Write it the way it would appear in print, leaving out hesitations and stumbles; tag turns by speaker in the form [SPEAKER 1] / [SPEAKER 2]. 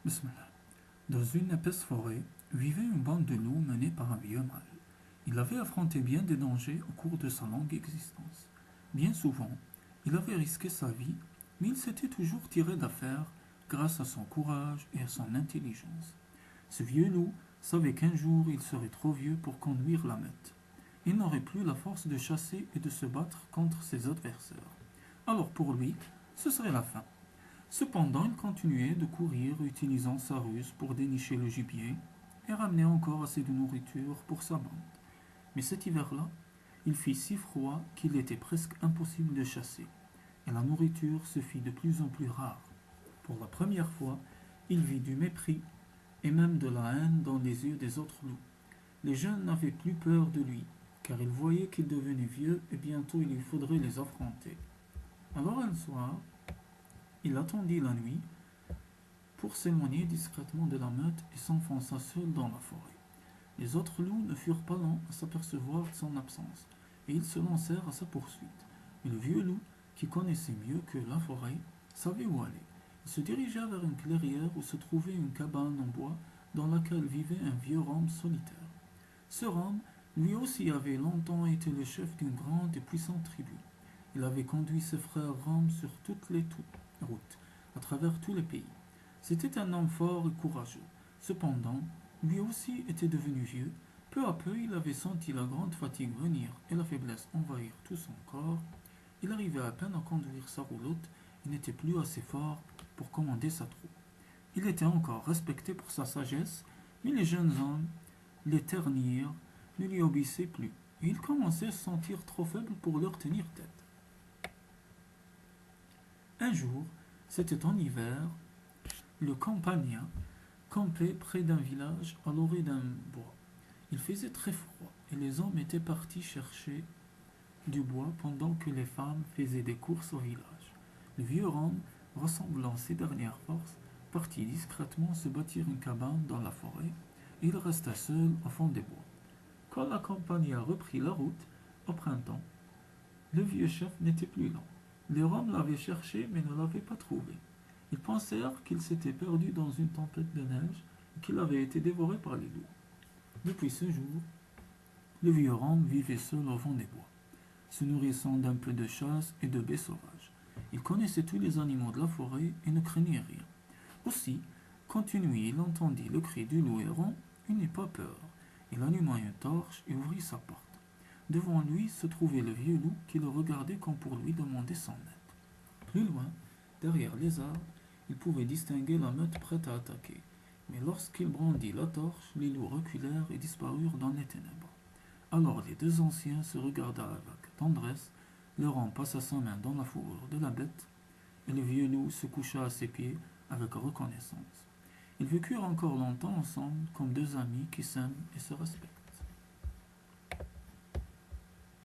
[SPEAKER 1] Bismillah. Dans une épaisse forêt vivait une bande de loups menée par un vieux mâle. Il avait affronté bien des dangers au cours de sa longue existence. Bien souvent, il avait risqué sa vie, mais il s'était toujours tiré d'affaire grâce à son courage et à son intelligence. Ce vieux loup savait qu'un jour il serait trop vieux pour conduire la meute. Il n'aurait plus la force de chasser et de se battre contre ses adversaires. Alors pour lui, ce serait la fin. Cependant, il continuait de courir utilisant sa ruse pour dénicher le gibier et ramener encore assez de nourriture pour sa bande. Mais cet hiver-là, il fit si froid qu'il était presque impossible de chasser, et la nourriture se fit de plus en plus rare. Pour la première fois, il vit du mépris et même de la haine dans les yeux des autres loups. Les jeunes n'avaient plus peur de lui, car ils voyaient qu'il devenait vieux et bientôt il lui faudrait les affronter. Alors un soir, il attendit la nuit pour s'éloigner discrètement de la meute et s'enfonça seul dans la forêt. Les autres loups ne furent pas longs à s'apercevoir de son absence, et ils se lancèrent à sa poursuite. Mais le vieux loup, qui connaissait mieux que la forêt, savait où aller. Il se dirigea vers une clairière où se trouvait une cabane en bois dans laquelle vivait un vieux rome solitaire. Ce rome, lui aussi, avait longtemps été le chef d'une grande et puissante tribu. Il avait conduit ses frères roms sur toutes les routes, à travers tous les pays. C'était un homme fort et courageux. Cependant, lui aussi était devenu vieux. Peu à peu, il avait senti la grande fatigue venir et la faiblesse envahir tout son corps. Il arrivait à peine à conduire sa roulotte et n'était plus assez fort pour commander sa troupe. Il était encore respecté pour sa sagesse, mais les jeunes hommes les ternirent, ne lui obéissaient plus, et il commençait à se sentir trop faible pour leur tenir tête. Un jour, c'était en hiver, le campagnard campait près d'un village à l'orée d'un bois. Il faisait très froid et les hommes étaient partis chercher du bois pendant que les femmes faisaient des courses au village. Le vieux homme, rassemblant ses dernières forces, partit discrètement se bâtir une cabane dans la forêt et il resta seul au fond des bois. Quand la compagnie a repris la route, au printemps, le vieux chef n'était plus là. Les Roms l'avaient cherché mais ne l'avaient pas trouvé. Ils pensèrent qu'il s'était perdu dans une tempête de neige et qu'il avait été dévoré par les loups. Depuis ce jour, le vieux Rome vivait seul au fond des bois, se nourrissant d'un peu de chasse et de baies sauvages. Il connaissait tous les animaux de la forêt et ne craignait rien. Aussi, quand une nuit il entendit le cri du loup errant, il n'eut pas peur. Il alluma une torche et ouvrit sa porte. Devant lui se trouvait le vieux loup qui le regardait comme pour lui demander son aide. Plus loin, derrière les arbres, il pouvait distinguer la meute prête à attaquer. Mais lorsqu'il brandit la torche, les loups reculèrent et disparurent dans les ténèbres. Alors les deux anciens se regardèrent avec tendresse, le rang passa sa main dans la fourrure de la bête, et le vieux loup se coucha à ses pieds avec reconnaissance. Ils vécurent encore longtemps ensemble comme deux amis qui s'aiment et se respectent.